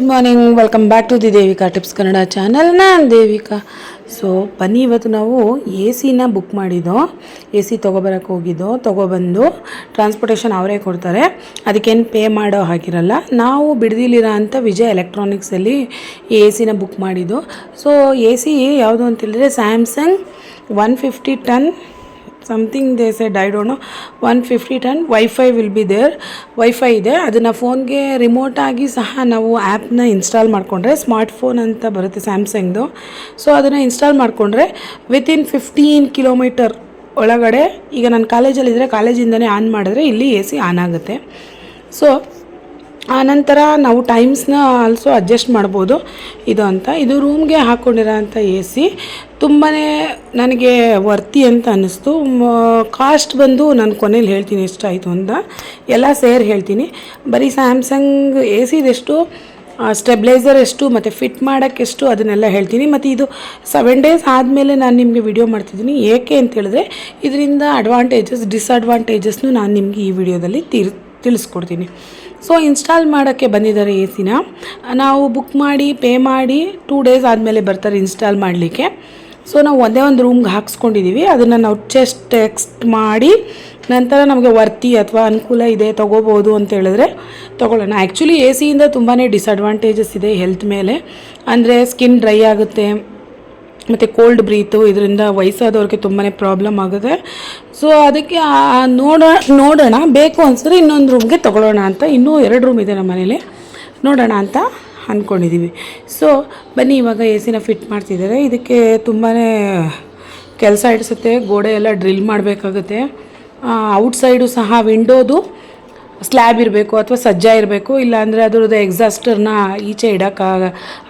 Good morning, welcome back to the Devika tips Kannada channel. ನಾನು Devika. So ಬನ್ನಿ, ಇವತ್ತು ನಾವು ಎ ಸಿನ ಬುಕ್ ಮಾಡಿದ್ದೋ. ಎ ಸಿ ತೊಗೊಬರಕ್ಕೆ ಹೋಗಿದ್ದೋ. ತೊಗೊಬಂದು ಟ್ರಾನ್ಸ್ಪೋರ್ಟೇಷನ್ ಅವರೇ ಕೊಡ್ತಾರೆ, ಅದಕ್ಕೇನು ಪೇ ಮಾಡೋ ಹಾಗಿರಲ್ಲ. ನಾವು ಬಿಡದಿಲಿರೋ ಅಂಥ ವಿಜಯ್ ಎಲೆಕ್ಟ್ರಾನಿಕ್ಸಲ್ಲಿ ಎ ಸಿನ ಬುಕ್ ಮಾಡಿದ್ದು. ಸೊ ಎ ಸಿ ಯಾವುದು ಅಂತೇಳಿದ್ರೆ Samsung 150 ton something they said, I don't know. 150 ton wifi will be there. Wifi ಇದೆ, ಅದನ್ನು ಫೋನ್ಗೆ ರಿಮೋಟಾಗಿ ಸಹ ನಾವು ಆ್ಯಪ್ನ ಇನ್ಸ್ಟಾಲ್ ಮಾಡಿಕೊಂಡ್ರೆ, ಸ್ಮಾರ್ಟ್ ಫೋನ್ ಅಂತ ಬರುತ್ತೆ ಸ್ಯಾಮ್ಸಂಗ್ದು. ಸೊ ಅದನ್ನು ಇನ್ಸ್ಟಾಲ್ ಮಾಡಿಕೊಂಡ್ರೆ ವಿತಿನ್ 15 ಕಿಲೋಮೀಟರ್ ಒಳಗಡೆ, ಈಗ ನಾನು ಕಾಲೇಜಲ್ಲಿದ್ದರೆ ಕಾಲೇಜಿಂದನೇ ಆನ್ ಮಾಡಿದ್ರೆ ಇಲ್ಲಿ ಎ ಸಿ ಆನ್ ಆಗುತ್ತೆ. ಸೊ ಆನಂತರ ನಾವು ಟೈಮ್ಸ್ನ ಆಲ್ಸೋ ಅಡ್ಜಸ್ಟ್ ಮಾಡ್ಬೋದು. ಇದು ಅಂತ, ಇದು ರೂಮ್ಗೆ ಹಾಕ್ಕೊಂಡಿರೋ ಅಂಥ ಎ ಸಿ ತುಂಬಾ ನನಗೆ ವರ್ತಿ ಅಂತ ಅನ್ನಿಸ್ತು. ಕಾಸ್ಟ್ ಬಂದು ನಾನು ಕೊನೆಯಲ್ಲಿ ಹೇಳ್ತೀನಿ ಎಷ್ಟಾಯಿತು ಅಂತ, ಎಲ್ಲ ಸೇರಿ ಹೇಳ್ತೀನಿ. ಬರೀ ಸ್ಯಾಮ್ಸಂಗ್ ಎ ಸಿದೆಷ್ಟು, ಸ್ಟೆಬ್ಲೈಸರ್ ಎಷ್ಟು ಮತ್ತು ಫಿಟ್ ಮಾಡೋಕ್ಕೆಷ್ಟು ಅದನ್ನೆಲ್ಲ ಹೇಳ್ತೀನಿ. ಮತ್ತು ಇದು 7 ಡೇಸ್ ಆದಮೇಲೆ ನಾನು ನಿಮಗೆ ವಿಡಿಯೋ ಮಾಡ್ತಿದ್ದೀನಿ. ಏಕೆ ಅಂತ ಹೇಳಿದ್ರೆ ಇದರಿಂದ ಅಡ್ವಾಂಟೇಜಸ್ ಡಿಸ್ಅಡ್ವಾಂಟೇಜಸ್ನು ನಾನು ನಿಮಗೆ ಈ ವಿಡಿಯೋದಲ್ಲಿ ತಿಳಿಸ್ಕೊಡ್ತೀನಿ. ಸೊ ಇನ್ಸ್ಟಾಲ್ ಮಾಡೋಕ್ಕೆ ಬಂದಿದ್ದಾರೆ ಎ ಸಿನ. ನಾವು ಬುಕ್ ಮಾಡಿ ಪೇ ಮಾಡಿ 2 ಡೇಸ್ ಆದಮೇಲೆ ಬರ್ತಾರೆ ಇನ್ಸ್ಟಾಲ್ ಮಾಡಲಿಕ್ಕೆ. ಸೊ ನಾವು ಒಂದೇ ಒಂದು ರೂಮ್ಗೆ ಹಾಕ್ಸ್ಕೊಂಡಿದ್ದೀವಿ. ಅದನ್ನು ನಾವು ಟೆಕ್ಸ್ಟ್ ಮಾಡಿ ನಂತರ ನಮಗೆ ವರ್ತಿ ಅಥವಾ ಅನುಕೂಲ ಇದೆ ತೊಗೋಬೋದು ಅಂತ ಹೇಳಿದ್ರೆ ತೊಗೊಳ್ಳೋಣ. ಆ್ಯಕ್ಚುಲಿ ಎ ಸಿಯಿಂದ ತುಂಬಾ ಡಿಸ್ಅಡ್ವಾಂಟೇಜಸ್ ಇದೆ ಹೆಲ್ತ್ ಮೇಲೆ. ಅಂದರೆ ಸ್ಕಿನ್ ಡ್ರೈ ಆಗುತ್ತೆ ಮತ್ತು ಕೋಲ್ಡ್ ಬ್ರೀತು, ಇದರಿಂದ ವಯಸ್ಸಾದವ್ರಿಗೆ ತುಂಬಾ ಪ್ರಾಬ್ಲಮ್ ಆಗುತ್ತೆ. ಸೊ ಅದಕ್ಕೆ ನೋಡೋಣ, ಬೇಕು ಅನಿಸಿದ್ರೆ ಇನ್ನೊಂದು ರೂಮ್ಗೆ ತೊಗೊಳ್ಳೋಣ ಅಂತ. ಇನ್ನೂ 2 ರೂಮ್ ಇದೆ ನಮ್ಮ ಮನೇಲಿ, ನೋಡೋಣ ಅಂತ ಅಂದ್ಕೊಂಡಿದ್ದೀವಿ. ಸೊ ಬನ್ನಿ, ಇವಾಗ ಎ ಸಿನ ಫಿಟ್ ಮಾಡ್ತಿದ್ದಾರೆ. ಇದಕ್ಕೆ ತುಂಬಾ ಕೆಲಸ ಇಡಿಸುತ್ತೆ. ಗೋಡೆ ಎಲ್ಲ ಡ್ರಿಲ್ ಮಾಡಬೇಕಾಗುತ್ತೆ. ಔಟ್ಸೈಡು ಸಹ ವಿಂಡೋದು ಸ್ಲ್ಯಾಬ್ ಇರಬೇಕು ಅಥವಾ ಸಜ್ಜ ಇರಬೇಕು, ಇಲ್ಲಾಂದರೆ ಅದರದ್ದು ಎಕ್ಸಾಸ್ಟರ್ನ ಈಚೆ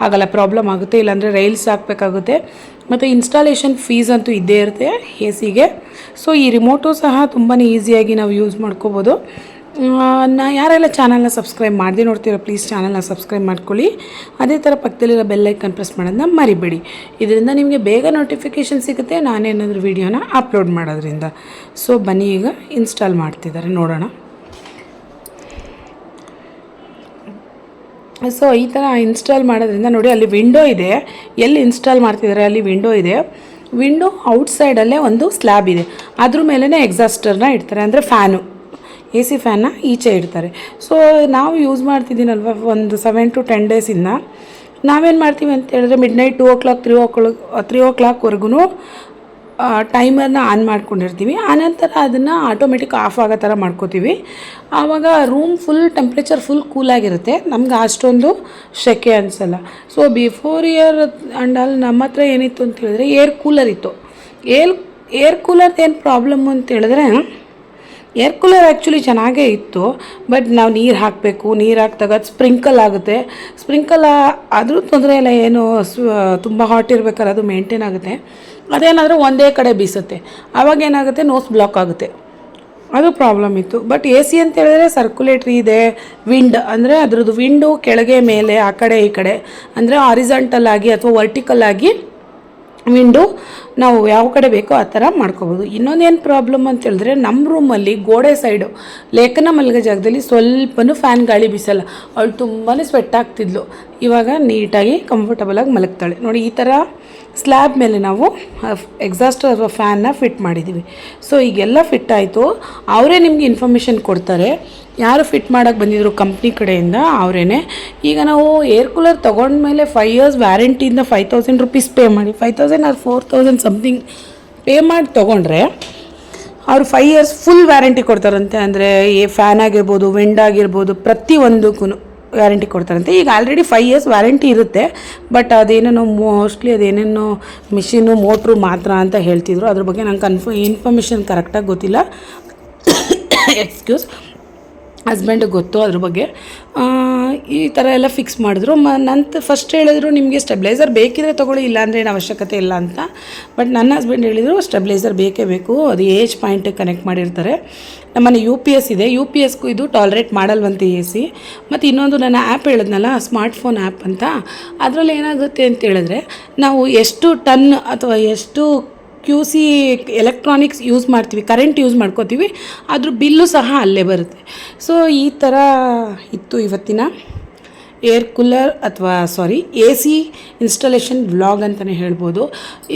ಆಗಲ್ಲ, ಪ್ರಾಬ್ಲಮ್ ಆಗುತ್ತೆ. ಇಲ್ಲಾಂದರೆ ರೈಲ್ಸ್ ಹಾಕಬೇಕಾಗುತ್ತೆ. ಮತ್ತು ಇನ್ಸ್ಟಾಲೇಷನ್ ಫೀಸ್ ಅಂತೂ ಇದ್ದೇ ಇರುತ್ತೆ ಎ ಸಿಗೆ. ಸೊ ಈ ರಿಮೋಟು ಸಹ ತುಂಬಾ ಈಸಿಯಾಗಿ ನಾವು ಯೂಸ್ ಮಾಡ್ಕೋಬೋದು. ಯಾರೆಲ್ಲ ಚಾನಲ್ನ ಸಬ್ಸ್ಕ್ರೈಬ್ ಮಾಡದೆ ನೋಡ್ತೀರೋ ಪ್ಲೀಸ್ ಚಾನಲ್ನ ಸಬ್ಸ್ಕ್ರೈಬ್ ಮಾಡ್ಕೊಳ್ಳಿ. ಅದೇ ಥರ ಪಕ್ಕದಲ್ಲಿರೋ ಬೆಲ್ಲೈಕನ್ ಪ್ರೆಸ್ ಮಾಡೋದನ್ನ ಮರಿಬೇಡಿ. ಇದರಿಂದ ನಿಮಗೆ ಬೇಗ ನೋಟಿಫಿಕೇಷನ್ ಸಿಗುತ್ತೆ ನಾನೇನಾದರೂ ವೀಡಿಯೋನ ಅಪ್ಲೋಡ್ ಮಾಡೋದ್ರಿಂದ. ಸೊ ಬನ್ನಿ, ಈಗ ಇನ್ಸ್ಟಾಲ್ ಮಾಡ್ತಿದ್ದಾರೆ, ನೋಡೋಣ. ಸೊ ಈ ಥರ ಇನ್ಸ್ಟಾಲ್ ಮಾಡೋದ್ರಿಂದ ನೋಡಿ, ಅಲ್ಲಿ ವಿಂಡೋ ಇದೆ. ಎಲ್ಲಿ ಇನ್ಸ್ಟಾಲ್ ಮಾಡ್ತಿದ್ದಾರೆ ಅಲ್ಲಿ ವಿಂಡೋ ಇದೆ. ವಿಂಡೋ ಔಟ್ಸೈಡಲ್ಲೇ ಒಂದು ಸ್ಲ್ಯಾಬ್ ಇದೆ, ಅದ್ರ ಮೇಲೇ ಎಕ್ಸಾಸ್ಟರ್ನ ಇಡ್ತಾರೆ. ಅಂದರೆ ಫ್ಯಾನು, ಎ ಸಿ ಫ್ಯಾನ್ನ ಈಚೆ ಇಡ್ತಾರೆ. ಸೊ ನಾವು ಯೂಸ್ ಮಾಡ್ತಿದ್ದೀನಲ್ವ ಒಂದು 7 to 10 ಡೇಸಿಂದ, ನಾವೇನು ಮಾಡ್ತೀವಿ ಅಂತ ಹೇಳಿದ್ರೆ ಮಿಡ್ನೈಟ್ 2 o'clock 3 o'clockವರೆಗೂ ಟೈಮರ್ನ ಆನ್ ಮಾಡ್ಕೊಂಡಿರ್ತೀವಿ. ಆನಂತರ ಅದನ್ನು ಆಟೋಮೆಟಿಕ್ ಆಫ್ ಆಗೋ ಥರ ಮಾಡ್ಕೋತೀವಿ. ಆವಾಗ ರೂಮ್ ಫುಲ್ ಟೆಂಪ್ರೇಚರ್ ಫುಲ್ ಕೂಲಾಗಿರುತ್ತೆ, ನಮ್ಗೆ ಅಷ್ಟೊಂದು ಸೆಕೆ ಅನಿಸಲ್ಲ. ಸೊ ಬಿಫೋರ್ ಇಯರ್ ಆ್ಯಂಡ್ ಅಲ್ಲಿ ನಮ್ಮ ಹತ್ರ ಏನಿತ್ತು ಅಂತ ಹೇಳಿದ್ರೆ ಏರ್ ಕೂಲರ್ ಇತ್ತು. ಏರ್ ಕೂಲರ್ದು ಏನು ಪ್ರಾಬ್ಲಮ್ಮು ಅಂತ ಹೇಳಿದ್ರೆ, ಏರ್ ಕೂಲರ್ ಆ್ಯಕ್ಚುಲಿ ಚೆನ್ನಾಗೇ ಇತ್ತು, ಬಟ್ ನಾವು ನೀರು ಹಾಕಬೇಕು. ನೀರು ಹಾಕಿದಾಗ ಅದು ಸ್ಪ್ರಿಂಕಲ್ ಆಗುತ್ತೆ. ಸ್ಪ್ರಿಂಕಲ್ ಆದರೂ ತೊಂದರೆ ಇಲ್ಲ, ಏನು ತುಂಬ ಹಾಟ್ ಇರಬೇಕಾದ್ರೆ ಅದು ಮೇಂಟೈನ್ ಆಗುತ್ತೆ. ಅದೇನಾದರೂ ಒಂದೇ ಕಡೆ ಬೀಸುತ್ತೆ, ಆವಾಗ ಏನಾಗುತ್ತೆ, ನೋಸ್ ಬ್ಲಾಕ್ ಆಗುತ್ತೆ, ಅದು ಪ್ರಾಬ್ಲಮ್ ಇತ್ತು. ಬಟ್ ಎ ಸಿ ಅಂತ ಹೇಳಿದ್ರೆ ಸರ್ಕ್ಯುಲೇಟ್ರಿ ಇದೆ, ವಿಂಡ್ ಅಂದರೆ ಅದರದ್ದು ವಿಂಡು ಕೆಳಗೆ ಮೇಲೆ ಆ ಕಡೆ ಈ ಕಡೆ, ಅಂದರೆ ಹಾರಿಜಾಂಟಲ್ ಆಗಿ ಅಥವಾ ವರ್ಟಿಕಲ್ ಆಗಿ ವಿಂಡು ನಾವು ಯಾವ ಕಡೆ ಬೇಕೋ ಆ ಥರ ಮಾಡ್ಕೋಬೋದು. ಇನ್ನೊಂದೇನು ಪ್ರಾಬ್ಲಮ್ ಅಂತ ಹೇಳಿದ್ರೆ, ನಮ್ಮ ರೂಮಲ್ಲಿ ಗೋಡೆ ಸೈಡು ಲೇಖನ ಮಲಗೋ ಜಾಗದಲ್ಲಿ ಸ್ವಲ್ಪನೂ ಫ್ಯಾನ್ ಗಾಳಿ ಬೀಸಲ್ಲ. ಅವಳು ತುಂಬಾ ಸ್ವೆಟ್ ಆಗ್ತಿದ್ಲು. ಇವಾಗ ನೀಟಾಗಿ ಕಂಫರ್ಟಬಲಾಗಿ ಮಲಗ್ತಾಳೆ ನೋಡಿ. ಈ ಥರ ಸ್ಲ್ಯಾಬ್ ಮೇಲೆ ನಾವು ಎಕ್ಸಾಸ್ಟರ್ ಅಥವಾ ಫ್ಯಾನ್ನ ಫಿಟ್ ಮಾಡಿದ್ದೀವಿ. ಸೊ ಈಗೆಲ್ಲ ಫಿಟ್ ಆಯಿತು. ಅವರೇ ನಿಮಗೆ ಇನ್ಫಾರ್ಮೇಷನ್ ಕೊಡ್ತಾರೆ, ಯಾರು ಫಿಟ್ ಮಾಡೋಕ್ಕೆ ಬಂದಿದ್ರು ಕಂಪ್ನಿ ಕಡೆಯಿಂದ ಅವರೇ. ಈಗ ನಾವು ಏರ್ ಕೂಲರ್ ತೊಗೊಂಡ್ಮೇಲೆ 5 years ವ್ಯಾರಂಟಿಯಿಂದ 5,000 rupees ಪೇ ಮಾಡಿ, 5,000 or 4,000 ಸಮಥಿಂಗ್ ಪೇ ಮಾಡಿ ತೊಗೊಂಡ್ರೆ ಅವರು 5 years ಫುಲ್ ವ್ಯಾರಂಟಿ ಕೊಡ್ತಾರಂತೆ. ಅಂದರೆ ಫ್ಯಾನ್ ಆಗಿರ್ಬೋದು, ವಿಂಡ್ ಆಗಿರ್ಬೋದು, ಪ್ರತಿಯೊಂದಕ್ಕೂ ವ್ಯಾರಂಟಿ ಕೊಡ್ತಾರಂತೆ. ಈಗ ಆಲ್ರೆಡಿ 5 years ವ್ಯಾರಂಟಿ ಇರುತ್ತೆ, ಬಟ್ ಅದೇನೇನೋ ಮೋಸ್ಟ್ಲಿ ಅದೇನೇನೋ ಮಿಷಿನು ಮೋಟ್ರು ಮಾತ್ರ ಅಂತ ಹೇಳ್ತಿದ್ರು. ಅದ್ರ ಬಗ್ಗೆ ನಂಗೆ ಇನ್ಫಾರ್ಮೇಷನ್ ಕರೆಕ್ಟಾಗಿ ಗೊತ್ತಿಲ್ಲ, ಎಕ್ಸ್ಕ್ಯೂಸ್. ಹಸ್ಬೆಂಡಿಗೆ ಗೊತ್ತು ಅದ್ರ ಬಗ್ಗೆ. ಈ ಥರ ಎಲ್ಲ ಫಿಕ್ಸ್ ಮಾಡಿದ್ರು. ಫಸ್ಟ್ ಹೇಳಿದ್ರು ನಿಮಗೆ ಸ್ಟೆಬ್ಲೈಸರ್ ಬೇಕಿದ್ರೆ ತೊಗೊಳ್ಳಿ, ಇಲ್ಲಾಂದರೆ ಏನು ಅವಶ್ಯಕತೆ ಇಲ್ಲ ಅಂತ. ಬಟ್ ನನ್ನ ಹಸ್ಬೆಂಡ್ ಹೇಳಿದರು ಸ್ಟೆಬ್ಲೈಸರ್ ಬೇಕೇ ಬೇಕು, ಅದು ಏಜ್ ಪಾಯಿಂಟಿಗೆ ಕನೆಕ್ಟ್ ಮಾಡಿರ್ತಾರೆ. ನಮ್ಮನೆ UPS ಇದೆ, UPSಗೂ ಇದು ಟಾಲ್ರೇಟ್ ಮಾಡಲ್ವಂತೆ ಎ ಸಿ. ಮತ್ತು ಇನ್ನೊಂದು ನನ್ನ ಆ್ಯಪ್ ಹೇಳಿದ್ನಲ್ಲ, ಸ್ಮಾರ್ಟ್ ಫೋನ್ ಆ್ಯಪ್ ಅಂತ, ಅದರಲ್ಲಿ ಏನಾಗುತ್ತೆ ಅಂತ ಹೇಳಿದ್ರೆ ನಾವು ಎಷ್ಟು ಟನ್ ಅಥವಾ ಎಷ್ಟು QC ಎಲೆಕ್ಟ್ರಾನಿಕ್ಸ್ ಯೂಸ್ ಮಾಡ್ತೀವಿ, ಕರೆಂಟ್ ಯೂಸ್ ಮಾಡ್ಕೋತೀವಿ, ಅದ್ರ ಬಿಲ್ಲು ಸಹ ಅಲ್ಲೇ ಬರುತ್ತೆ. ಸೊ ಈ ಥರ ಇತ್ತು ಇವತ್ತಿನ ಏರ್ ಕೂಲರ್ ಅಥವಾ ಎ ಸಿ ಇನ್ಸ್ಟಾಲೇಷನ್ ವ್ಲಾಗ್ ಅಂತಲೇ ಹೇಳ್ಬೋದು.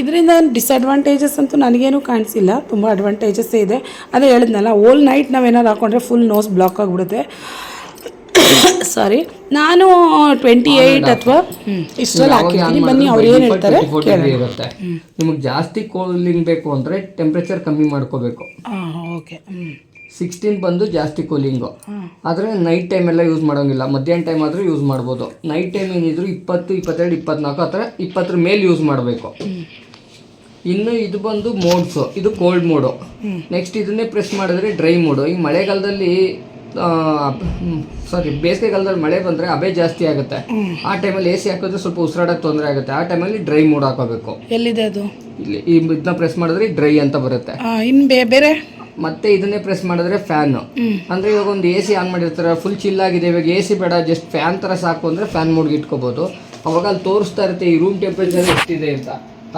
ಇದರಿಂದ ಡಿಸ್ಅಡ್ವಾಂಟೇಜಸ್ ಅಂತೂ ನನಗೇನು ಕಾಣಿಸಿಲ್ಲ, ತುಂಬ ಅಡ್ವಾಂಟೇಜಸ್ಸೇ ಇದೆ. ಅದೇ ಹೇಳಿದ್ನಲ್ಲ, ಓಲ್ ನೈಟ್ ನಾವೇನಾದ್ರು ಹಾಕೊಂಡ್ರೆ ಫುಲ್ ನೋಸ್ ಬ್ಲಾಕ್ ಆಗಿಬಿಡುತ್ತೆ. ನಾನು 28 ಅಥವಾ ಇಷ್ಟರಲ್ಲಿ ಹಾಕಿರ್ತೀನಿ. ಬನ್ನಿ ಅವ್ರು ಏನು ಹೇಳ್ತಾರೆ ಇರುತ್ತೆ. ನಿಮಗೆ ಜಾಸ್ತಿ ಕೂಲಿಂಗ್ ಬೇಕು ಅಂದರೆ ಟೆಂಪ್ರೇಚರ್ ಕಮ್ಮಿ ಮಾಡ್ಕೋಬೇಕು. ಓಕೆ. 16 ಬಂದು ಜಾಸ್ತಿ ಕೂಲಿಂಗು. ಆದರೆ ನೈಟ್ ಟೈಮ್ ಎಲ್ಲ ಯೂಸ್ ಮಾಡೋಂಗಿಲ್ಲ, ಮಧ್ಯಾಹ್ನ ಟೈಮ್ ಆದರೂ ಯೂಸ್ ಮಾಡ್ಬೋದು. ನೈಟ್ ಟೈಮ್ ಏನಿದ್ರು 20, 22, 24 ಆ ಥರ 20 ಮೇಲೆ ಯೂಸ್ ಮಾಡಬೇಕು. ಇನ್ನು ಇದು ಬಂದು ಮೋಡ್ಸು, ಇದು ಕೋಲ್ಡ್ ಮೋಡು. ನೆಕ್ಸ್ಟ್ ಇದನ್ನೇ ಪ್ರೆಸ್ ಮಾಡಿದ್ರೆ ಡ್ರೈ ಮೋಡು. ಈ ಮಳೆಗಾಲದಲ್ಲಿ ಬೇಸಿಗೆಗಾಲದಲ್ಲಿ ಮಳೆ ಬಂದರೆ ಅಬೆ ಜಾಸ್ತಿ ಆಗುತ್ತೆ. ಆ ಟೈಮಲ್ಲಿ AC ಹಾಕಿದ್ರೆ ಸ್ವಲ್ಪ ಉಸಿರಾಡೋಕ್ಕೆ ತೊಂದರೆ ಆಗುತ್ತೆ. ಆ ಟೈಮಲ್ಲಿ ಡ್ರೈ ಮೋಡ್ ಹಾಕೋಬೇಕು. ಎಲ್ಲಿದೆ ಅದು? ಇಲ್ಲಿ ಇದನ್ನ ಪ್ರೆಸ್ ಮಾಡಿದ್ರೆ ಡ್ರೈ ಅಂತ ಬರುತ್ತೆ. ಇನ್ನು ಬೇರೆ ಮತ್ತೆ ಇದನ್ನೇ ಪ್ರೆಸ್ ಮಾಡಿದ್ರೆ ಫ್ಯಾನು. ಅಂದರೆ ಇವಾಗ ಒಂದು AC ಆನ್ ಮಾಡಿರ್ತಾರೆ, ಫುಲ್ ಚಿಲ್ ಆಗಿದೆ, ಇವಾಗ AC ಬೇಡ, ಜಸ್ಟ್ ಫ್ಯಾನ್ ಥರ ಸಾಕು ಅಂದರೆ ಫ್ಯಾನ್ ಮೋಡ್ಗೆ ಇಟ್ಕೋಬೋದು. ಅವಾಗ ಅಲ್ಲಿ ತೋರಿಸ್ತಾ ಇರುತ್ತೆ ಈ ರೂಮ್ ಟೆಂಪ್ರೇಚರ್ ಎಷ್ಟಿದೆ ಅಂತ.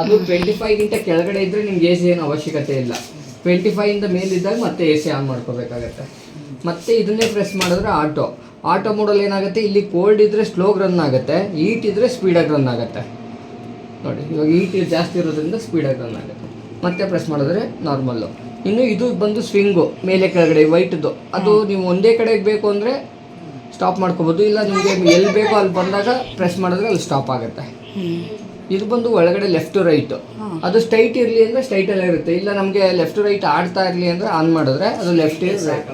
ಅದು 25ಗಿಂತ ಕೆಳಗಡೆ ಇದ್ದರೆ ನಿಮ್ಗೆ AC ಏನು ಅವಶ್ಯಕತೆ ಇಲ್ಲ. 25ಇಂದ ಮೇಲಿದ್ದಾಗ ಮತ್ತೆ AC ಆನ್ ಮಾಡ್ಕೋಬೇಕಾಗತ್ತೆ. ಮತ್ತೆ ಇದನ್ನೇ ಪ್ರೆಸ್ ಮಾಡಿದ್ರೆ ಆಟೋ ಮೋಡಲ್ಲಿ ಏನಾಗುತ್ತೆ, ಇಲ್ಲಿ ಕೋಲ್ಡ್ ಇದ್ದರೆ ಸ್ಲೋಗಿ ರನ್ ಆಗುತ್ತೆ, ಹೀಟ್ ಇದ್ದರೆ ಸ್ಪೀಡಾಗಿ ರನ್ ಆಗುತ್ತೆ. ನೋಡಿ, ಇವಾಗ ಹೀಟ್ ಜಾಸ್ತಿ ಇರೋದ್ರಿಂದ ಸ್ಪೀಡಾಗಿ ರನ್ ಆಗುತ್ತೆ. ಮತ್ತೆ ಪ್ರೆಸ್ ಮಾಡಿದ್ರೆ ನಾರ್ಮಲ್ಲು. ಇನ್ನು ಇದು ಬಂದು ಸ್ವಿಂಗು, ಮೇಲೆ ಕೆಳಗಡೆ ವೈಟ್ದು. ಅದು ನೀವು ಒಂದೇ ಕಡೆಗೆ ಬೇಕು ಅಂದರೆ ಸ್ಟಾಪ್ ಮಾಡ್ಕೋಬೋದು, ಇಲ್ಲ ನಿಮಗೆ ಎಲ್ಲಿ ಬೇಕೋ ಅಲ್ಲಿ ಬಂದಾಗ ಪ್ರೆಸ್ ಮಾಡಿದ್ರೆ ಅಲ್ಲಿ ಸ್ಟಾಪ್ ಆಗುತ್ತೆ. ಇದು ಬಂದು ಒಳಗಡೆ ಲೆಫ್ಟ್ ಟು ರೈಟ್. ಅದು ಸ್ಟ್ರೈಟ್ ಇರಲಿ ಅಂದರೆ ಸ್ಟ್ರೈಟಲ್ಲೇ ಇರುತ್ತೆ, ಇಲ್ಲ ನಮಗೆ ಲೆಫ್ಟ್ ಟು ರೈಟ್ ಆಡ್ತಾ ಇರಲಿ ಅಂದರೆ ಆನ್ ಮಾಡಿದ್ರೆ ಅದು ಲೆಫ್ಟ್ ರೈಟ್.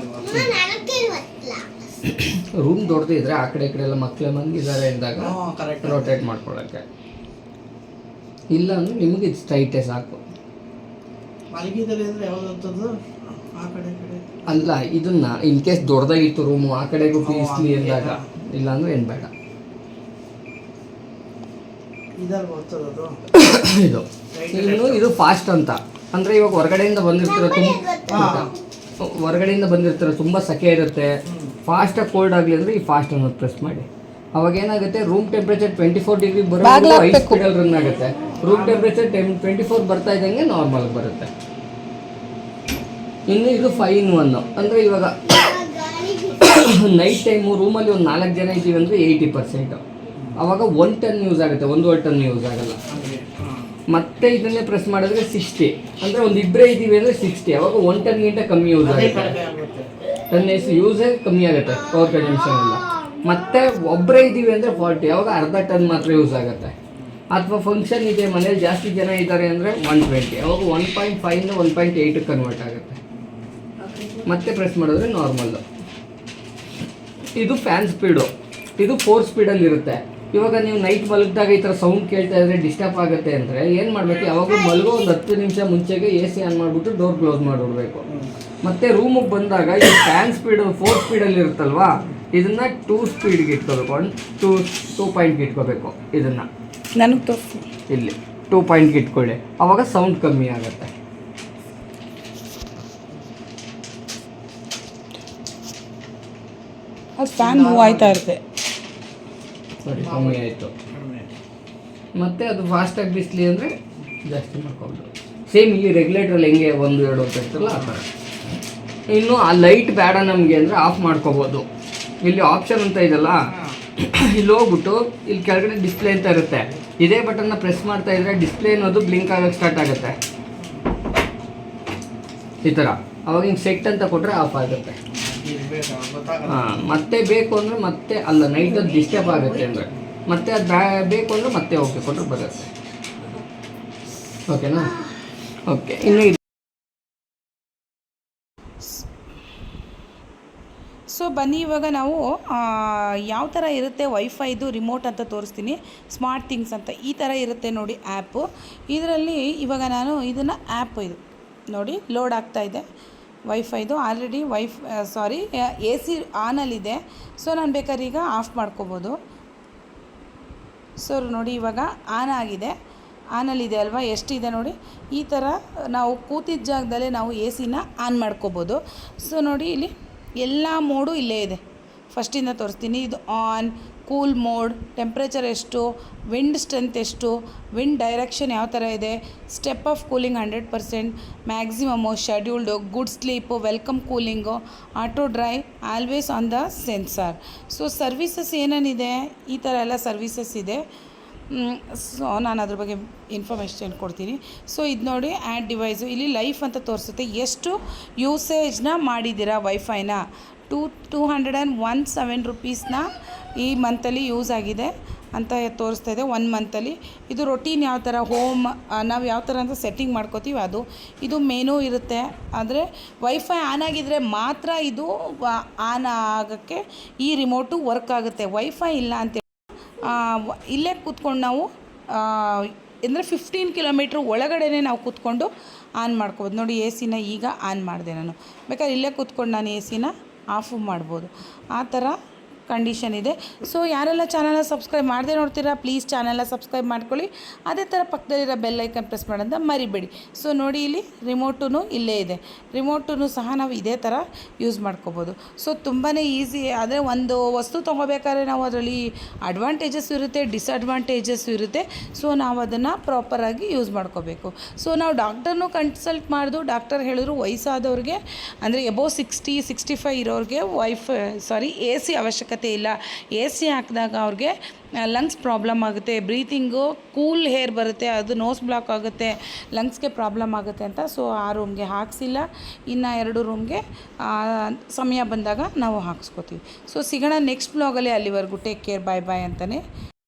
ರೂಮ್ ದೊಡ್ಡದಿದ್ರೆ ಆ ಕಡೆ ಈ ಕಡೆ ಎಲ್ಲ ಮಕ್ಕಳು ಮಲಗಿದ್ದಾರೆ ಅಂದಾಗ ರೊಟೇಟ್ ಮಾಡ್ಕೊಳ್ಳೋಕ್ಕೆ, ಇಲ್ಲ ಅಂದರೆ ನಿಮಗೆ ಇದು ಸ್ಟ್ರೈಟೇ ಸಾಕು. ಅಲ್ಲ, ಇದನ್ನ ಇನ್ ಕೇಸ್ ದೊಡ್ಡದಾಗಿತ್ತು ರೂಮು, ಆ ಕಡೆಗೂ ಪೀಸ್ಲಿ ಅಂದಾಗ, ಇಲ್ಲ ಅಂದ್ರೆ ಏನು ಬೇಡ. ಇದು ಫಾಸ್ಟ್ ಅಂತ ಅಂದ್ರೆ ಇವಾಗ ಹೊರಗಡೆಯಿಂದ ಬಂದಿರ್ತಾರೆ ತುಂಬ ಸೆಕೆ ಇರುತ್ತೆ, ಫಾಸ್ಟಾಗಿ ಕೋಲ್ಡ್ ಆಗಲಿ ಅಂದರೆ ಈ ಫಾಸ್ಟ್ ಅನ್ನೋದು ಪ್ರೆಸ್ ಮಾಡಿ. ಅವಾಗ ಏನಾಗುತ್ತೆ, ರೂಮ್ ಟೆಂಪ್ರೇಚರ್ 24 ಡಿಗ್ರಿ ಬರೋದು 5 ಸ್ಪೀಡಲ್ಲಿ ರನ್ ಆಗುತ್ತೆ. ರೂಮ್ ಟೆಂಪ್ರೇಚರ್ 24 ಬರ್ತಾ ಇದ್ದಂಗೆ ನಾರ್ಮಲ್ ಬರುತ್ತೆ. ಇನ್ನು ಇದು 5 in 1 ಅಂದರೆ ಇವಾಗ ನೈಟ್ ಟೈಮು ರೂಮಲ್ಲಿ ಒಂದು 4 ಜನ ಇದ್ದೀವಿ ಅಂದರೆ 80%. ಅವಾಗ 1 ಟನ್ ಯೂಸ್ ಆಗುತ್ತೆ, 1 ಟನ್ ಯೂಸ್ ಆಗಲ್ಲ. ಮತ್ತೆ ಇದನ್ನೇ ಪ್ರೆಸ್ ಮಾಡಿದ್ರೆ 60 ಅಂದರೆ ಒಂದು ಇಬ್ಬರೇ ಇದ್ದೀವಿ ಅಂದರೆ 60. ಅವಾಗ 1 ಟನ್ಗಿಂತ ಕಮ್ಮಿ ಯೂಸ್ ಆಗುತ್ತೆ, 10 ಯೂಸೇ ಕಮ್ಮಿ ಆಗುತ್ತೆ ಪವರ್ ಕನ್ಸಂಪ್ಷನ್ ಎಲ್ಲ. ಮತ್ತೆ ಒಬ್ಬರೇ ಇದ್ದೀವಿ ಅಂದರೆ 40, ಅವಾಗ ಅರ್ಧ ಟನ್ ಮಾತ್ರ ಯೂಸ್ ಆಗುತ್ತೆ. ಅಥವಾ ಫಂಕ್ಷನ್ ಇದೆ, ಮನೇಲಿ ಜಾಸ್ತಿ ಜನ ಇದ್ದಾರೆ ಅಂದರೆ 120, ಅವಾಗ 1.5ಇಂದ 1.8 ಕನ್ವರ್ಟ್ ಆಗುತ್ತೆ. ಮತ್ತೆ ಪ್ರೆಸ್ ಮಾಡಿದ್ರೆ ನಾರ್ಮಲ್ಲು. ಇದು ಫ್ಯಾನ್ ಸ್ಪೀಡು, ಇದು 4 ಸ್ಪೀಡಲ್ಲಿ ಇರುತ್ತೆ. ಇವಾಗ ನೀವು ನೈಟ್ ಮಲಗಿದಾಗ ಈ ಥರ ಸೌಂಡ್ ಕೇಳ್ತಾ ಇದ್ರೆ ಡಿಸ್ಟರ್ಬ್ ಆಗುತ್ತೆ ಅಂದರೆ ಏನು ಮಾಡಬೇಕು, ಯಾವಾಗಲೂ ಮಲಗೋ ಒಂದು 10 ನಿಮಿಷ ಮುಂಚೆಗೆ AC ಆನ್ ಮಾಡಿಬಿಟ್ಟು ಡೋರ್ ಕ್ಲೋಸ್ ಮಾಡಿಬಿಡ್ಬೇಕು. ಮತ್ತು ರೂಮಿಗೆ ಬಂದಾಗ ಈ ಫ್ಯಾನ್ ಸ್ಪೀಡು 4 ಸ್ಪೀಡಲ್ಲಿ ಇರುತ್ತಲ್ವಾ, ಇದನ್ನು 2 ಸ್ಪೀಡ್ಗೆ ಇಟ್ಕೋಬೇಕು, 2 ಪಾಯಿಂಟ್ಗೆ ಇಟ್ಕೋಬೇಕು. ಇದನ್ನು ನನಗೆ ತೋರಿಸಿ, ಇಲ್ಲಿ 2 ಪಾಯಿಂಟ್ಗೆ ಇಟ್ಕೊಳ್ಳಿ, ಆವಾಗ ಸೌಂಡ್ ಕಮ್ಮಿ ಆಗುತ್ತೆ. ಅದು ಫ್ಯಾನ್ ಮೂವ್ ಆಯ್ತಾ ಇರುತ್ತೆ, ಸರಿ ಕಮ್ಮಿ ಆಯಿತು. ಮತ್ತು ಅದು ಫಾಸ್ಟಾಗಿ ಬಿಸಿಲಿ ಅಂದರೆ ಜಾಸ್ತಿ ಮಾಡ್ಕೊಂಡು ಸೇಮ್ ಇಲ್ಲಿ ರೆಗ್ಯುಲೇಟ್ರಲ್ಲಿ ಹೆಂಗೆ 1, 2 ಅಂತ ಇರ್ತಲ್ಲ ಆ ಥರ. ಇನ್ನು ಆ ಲೈಟ್ ಬೇಡ ನಮಗೆ ಅಂದರೆ ಆಫ್ ಮಾಡ್ಕೋಬೋದು. ಇಲ್ಲಿ ಆಪ್ಷನ್ ಅಂತ ಇದೆಯಲ್ಲ, ಇಲ್ಲಿ ಹೋಗ್ಬಿಟ್ಟು ಇಲ್ಲಿ ಕೆಳಗಡೆ ಡಿಸ್ಪ್ಲೇ ಅಂತ ಇರುತ್ತೆ, ಇದೇ ಬಟನ್ನ ಪ್ರೆಸ್ ಮಾಡ್ತಾ ಇದ್ರೆ ಡಿಸ್ಪ್ಲೇ ಅನ್ನೋದು ಬ್ಲಿಂಕ್ ಆಗೋಕ್ಕೆ ಸ್ಟಾರ್ಟ್ ಆಗುತ್ತೆ ಈ ಥರ. ಅವಾಗ ಹಿಂಗೆ ಸೆಟ್ ಅಂತ ಕೊಟ್ಟರೆ ಆಫ್ ಆಗುತ್ತೆ. ಮತ್ತೆ ಬೇಕು ಅಂದರೆ ಮತ್ತೆ ಅಲ್ಲ, ನೈಟ್ ಅದು ಡಿಸ್ಟರ್ಬ್ ಆಗುತ್ತೆ ಅಂದರೆ ಮತ್ತೆ ಅದು ಬೇಕು ಅಂದರೆ ಮತ್ತೆ ಓಕೆ ಕೊಟ್ಟರೆ ಬರುತ್ತೆ. ಓಕೆನಾ? ಓಕೆ. ಇನ್ನು ಸೊ ಬನ್ನಿ, ಇವಾಗ ನಾವು ಯಾವ ಥರ ಇರುತ್ತೆ ವೈಫೈದು ರಿಮೋಟ್ ಅಂತ ತೋರಿಸ್ತೀನಿ. ಸ್ಮಾರ್ಟ್ ಥಿಂಗ್ಸ್ ಅಂತ ಈ ಥರ ಇರುತ್ತೆ ನೋಡಿ ಆ್ಯಪು. ಇದರಲ್ಲಿ ಇವಾಗ ನಾನು ಇದನ್ನು ಆ್ಯಪ್ ಇದು ನೋಡಿ ಲೋಡ್ ಆಗ್ತಾಯಿದೆ. ವೈಫೈದು ಆಲ್ರೆಡಿ AC ಆನಲ್ಲಿದೆ. ಸೊ ನಾನು ಬೇಕಾದ್ರೆ ಈಗ ಆಫ್ ಮಾಡ್ಕೋಬೋದು. ಸೊ ನೋಡಿ ಇವಾಗ ಆನ್ ಆಗಿದೆ, ಆನಲ್ಲಿದೆ ಅಲ್ವಾ, ಎಷ್ಟಿದೆ ನೋಡಿ. ಈ ಥರ ನಾವು ಕೂತಿದ್ದ ಜಾಗದಲ್ಲೇ ನಾವು AC ಆನ್ ಮಾಡ್ಕೋಬೋದು. ಸೊ ನೋಡಿ ಇಲ್ಲಿ ಎಲ್ಲ ಮೋಡು ಇಲ್ಲೇ ಇದೆ. ಫಸ್ಟಿಂದ ತೋರಿಸ್ತೀನಿ. ಇದು ಆನ್, ಕೂಲ್ ಮೋಡ್, ಟೆಂಪ್ರೇಚರ್ ಎಷ್ಟು, ವಿಂಡ್ ಸ್ಟ್ರೆಂತ್ ಎಷ್ಟು, ವಿಂಡ್ ಡೈರೆಕ್ಷನ್ ಯಾವ ಥರ ಇದೆ, step of cooling 100%, maximum, scheduled, good sleep, welcome cooling, auto dry, always on the sensor. So services ಏನೇನಿದೆ, ಈ ಥರ ಎಲ್ಲ ಸರ್ವೀಸಸ್ ಇದೆ. ಸೊ ನಾನು ಅದ್ರ ಬಗ್ಗೆ ಇನ್ಫಾರ್ಮೇಷನ್ ಕೊಡ್ತೀನಿ. ಸೊ ಇದು ನೋಡಿ ಆ್ಯಡ್ ಡಿವೈಸು, ಇಲ್ಲಿ ಲೈಫ್ ಅಂತ ತೋರಿಸುತ್ತೆ. ಎಷ್ಟು ಯೂಸೇಜ್ನ ಮಾಡಿದ್ದೀರಾ ವೈಫೈನ. 217 ರುಪೀಸ್ನ ಈ ಮಂತಲ್ಲಿ ಯೂಸ್ ಆಗಿದೆ ಅಂತ ತೋರಿಸ್ತಾ ಇದೆ 1 ಮಂತಲ್ಲಿ. ಇದು ರೊಟೀನ್ ಯಾವ ಥರ ಹೋಮ್ ನಾವು ಯಾವ ಥರ ಅಂತ ಸೆಟ್ಟಿಂಗ್ ಮಾಡ್ಕೋತೀವಿ ಅದು. ಇದು ಮೆನು ಇರುತ್ತೆ. ಆದರೆ ವೈಫೈ ಆನ್ ಆಗಿದ್ದರೆ ಮಾತ್ರ ಇದು ಆನ್ ಆಗೋಕ್ಕೆ ಈ ರಿಮೋಟು ವರ್ಕ್ ಆಗುತ್ತೆ. ವೈಫೈ ಇಲ್ಲ ಅಂತ ಇಲ್ಲೇ ಕೂತ್ಕೊಂಡು ನಾವು ಅಂದರೆ 15 ಕಿಲೋಮೀಟ್ರ್ ಒಳಗಡೆ ನಾವು ಕೂತ್ಕೊಂಡು ಆನ್ ಮಾಡ್ಕೋಬೋದು. ನೋಡಿ ಎ ಸಿನ ಈಗ ಆನ್ ಮಾಡಿದೆ ನಾನು. ಬೇಕಾದ್ರೆ ಇಲ್ಲೇ ಕೂತ್ಕೊಂಡು ನಾನು ಎ ಸಿನ ಆಫು ಮಾಡ್ಬೋದು. ಆ ಥರ ಕಂಡೀಷನ್ ಇದೆ. ಸೊ ಯಾರೆಲ್ಲ ಚಾನಲ್ನ ಸಬ್ಸ್ಕ್ರೈಬ್ ಮಾಡದೆ ನೋಡ್ತೀರಾ ಪ್ಲೀಸ್ ಚಾನಲ್ನ ಸಬ್ಸ್ಕ್ರೈಬ್ ಮಾಡ್ಕೊಳ್ಳಿ. ಅದೇ ಥರ ಪಕ್ಕದಲ್ಲಿರೋ ಬೆಲ್ ಐಕನ್ ಪ್ರೆಸ್ ಮಾಡೋದನ್ನ ಮರಿಬೇಡಿ. ಸೊ ನೋಡಿ ಇಲ್ಲಿ ರಿಮೋಟು ಇಲ್ಲೇ ಇದೆ. ರಿಮೋಟು ಸಹ ನಾವು ಇದೇ ಥರ ಯೂಸ್ ಮಾಡ್ಕೋಬೋದು. ಸೊ ತುಂಬಾ ಈಸಿ. ಆದರೆ ಒಂದು ವಸ್ತು ತೊಗೋಬೇಕಾದ್ರೆ ನಾವು ಅದರಲ್ಲಿ ಅಡ್ವಾಂಟೇಜಸ್ ಇರುತ್ತೆ, ಡಿಸ್ಅಡ್ವಾಂಟೇಜಸ್ ಇರುತ್ತೆ. ಸೊ ನಾವು ಅದನ್ನು ಪ್ರಾಪರಾಗಿ ಯೂಸ್ ಮಾಡ್ಕೋಬೇಕು. ಸೊ ನಾವು ಡಾಕ್ಟರ್ನೂ ಕನ್ಸಲ್ಟ್ ಮಾಡಿದು ಡಾಕ್ಟರ್ ಹೇಳಿದ್ರು ವಯಸ್ಸಾದವ್ರಿಗೆ ಅಂದರೆ ಎಬೋವ್ 60-65 ಇರೋರಿಗೆ ಎ ಸಿ ಅವಶ್ಯಕತೆ ಇಲ್ಲ. ಎ ಸಿ ಹಾಕಿದಾಗ ಅವ್ರಿಗೆ ಲಂಗ್ಸ್ ಪ್ರಾಬ್ಲಮ್ ಆಗುತ್ತೆ, ಬ್ರೀತಿಂಗು ಕೂಲ್ ಹೇರ್ ಬರುತ್ತೆ, ಅದು ನೋಸ್ ಬ್ಲಾಕ್ ಆಗುತ್ತೆ, ಲಂಗ್ಸ್ಗೆ ಪ್ರಾಬ್ಲಮ್ ಆಗುತ್ತೆ ಅಂತ. ಸೊ ಆ ರೂಮ್ಗೆ ಹಾಕ್ಸಿಲ್ಲ. ಇನ್ನು 2 ರೂಮ್ಗೆ ಸಮಯ ಬಂದಾಗ ನಾವು ಹಾಕ್ಸ್ಕೊತೀವಿ. ಸೊ ಸಿಗೋಣ ನೆಕ್ಸ್ಟ್ ಬ್ಲಾಗಲ್ಲಿ. ಅಲ್ಲಿವರೆಗೂ ಟೇಕ್ ಕೇರ್, ಬಾಯ್ ಬಾಯ್ ಅಂತಲೇ